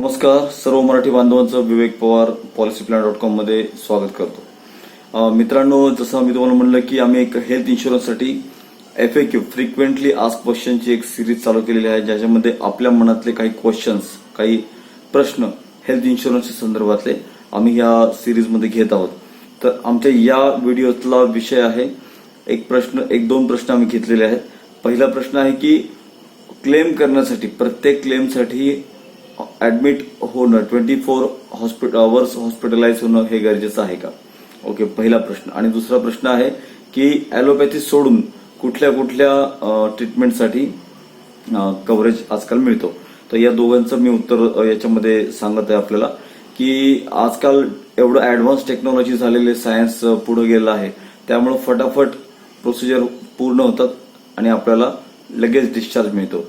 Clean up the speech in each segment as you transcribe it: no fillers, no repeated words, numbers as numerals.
नमस्कार सर्व मराठी बांधवांचं विवेक पवार PolicyPlan.com मध्ये स्वागत करतो। मित्रांनो, जसं मी तुम्हाला म्हणलं की आम्ही एक हेल्थ इन्शुरन्ससाठी FAQ फ्रिक्वेंटली आस्क क्वेश्चनची एक सिरीज चालू केलेली आहे, ज्याच्यामध्ये आपल्या मनातले काही क्वेश्चन्स, काही प्रश्न हेल्थ इन्शुरन्सच्या संदर्भातले आम्ही या सिरीजमध्ये घेत आहोत। तर आमच्या या व्हिडिओतला विषय आहे एक दोन प्रश्न आम्ही घेतलेले आहेत। पहिला प्रश्न आहे की क्लेम करण्यासाठी प्रत्येक क्लेमसाठी ऍडमिट होणं 24 आवर्स हॉस्पिटलाइज होणं हे गरजेचं आहे का? ओके, पहिला प्रश्न। आणि दुसरा प्रश्न आहे की ॲलोपॅथी सोडून कुठल्या कुठल्या ट्रीटमेंटसाठी कव्हरेज आजकाल मिळतो? तर या दोघांचं मी उत्तर याच्यामध्ये सांगत आहे आपल्याला की आजकाल एवढं ऍडव्हान्स टेक्नॉलॉजी झालेले, सायन्स पुढे गेलं आहे, त्यामुळे फटाफट प्रोसिजर पूर्ण होतात आणि आपल्याला लगेच डिस्चार्ज मिळतो।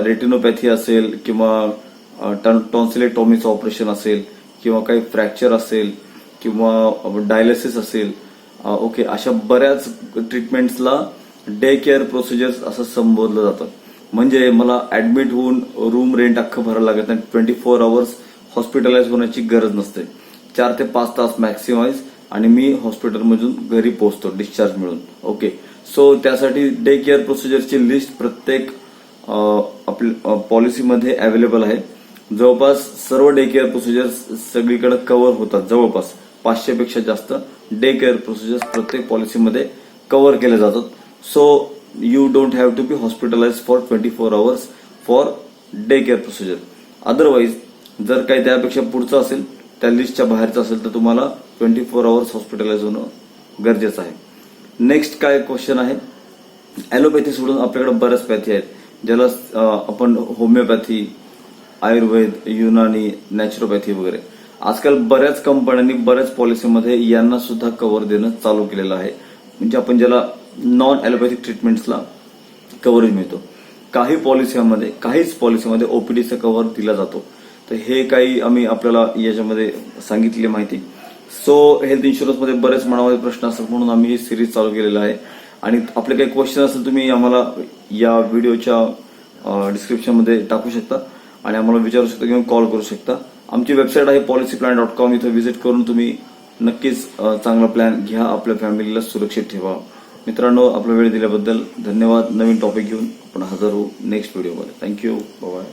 रेटिनोपॅथी असेल किंवा टॉन्सिलेक्टॉमीचं ऑपरेशन असेल किंवा काही फ्रॅक्चर असेल किंवा डायलिसिस असेल, ओके, अशा बऱ्याच ट्रीटमेंट्सला डे केअर प्रोसिजर्स असं संबोधलं जातं। म्हणजे मला ऍडमिट होऊन रूम रेंट अख्खं भरायला लागत नाही, 24 आवर्स हॉस्पिटलाइज होण्याची गरज नसते, 4 ते 5 तास मॅक्सिमाइज आणि मी हॉस्पिटलमधून घरी पोहोचतो डिस्चार्ज मिळून। ओके, सो त्यासाठी डे केअर प्रोसिजरची लिस्ट प्रत्येक आपल्या पॉलिसीमध्ये अवेलेबल आहे। जवळपास सर्व डे केअर प्रोसिजर्स सगळीकडे कव्हर होतात, जवळपास 500 पेक्षा जास्त डे केअर प्रोसिजर्स प्रत्येक पॉलिसीमध्ये कव्हर केले जातात। So you don't have to be hospitalise for 24 hours for day care procedure. Otherwise जर काही त्यापेक्षा पुढचं असेल, त्या लिस्टच्या बाहेरचं असेल, तर तुम्हाला 24 आवर्स हॉस्पिटलाइज होणं गरजेचं आहे। नेक्स्ट काय क्वेश्चन आहे, ॲलोपॅथी सोडून आपल्याकडे बऱ्याच पॅथी आहेत, ज्याला आपण होमिओपॅथी, आयुर्वेद, युनानी, नॅचरोपॅथी वगैरे, आजकाल बऱ्याच कंपन्यांनी बऱ्याच पॉलिसीमध्ये यांना सुद्धा कव्हर देणं चालू केलेलं आहे। म्हणजे आपण ज्याला नॉन ॲलोपॅथिक ट्रीटमेंट्सला कव्हरेज मिळतो। काहीच पॉलिसीमध्ये ओपीडीचा कव्हर दिला जातो। तर हे काही आम्ही आपल्याला याच्यामध्ये सांगितलेली माहिती। सो हेल्थ इन्शुरन्समध्ये बरेच मनामध्ये प्रश्न असतात, म्हणून आम्ही ही सिरीज चालू केलेला आहे। आणि आपले काही क्वेश्चन असेल तुम्ही आम्हाला या व्हिडिओच्या डिस्क्रिप्शनमध्ये टाकू शकता आणि आम्हाला विचारू शकता किंवा कॉल करू शकता। आमची वेबसाईट आहे PolicyPlan.com, इथं व्हिजिट करून तुम्ही नक्कीच चांगला प्लॅन घ्या, आपल्या फॅमिलीला सुरक्षित ठेवा। मित्रांनो, आपला वेळ दिल्याबद्दल धन्यवाद। नवीन टॉपिक घेऊन आपण हजर होऊ नेक्स्ट व्हिडिओमध्ये। Thank you, bye bye.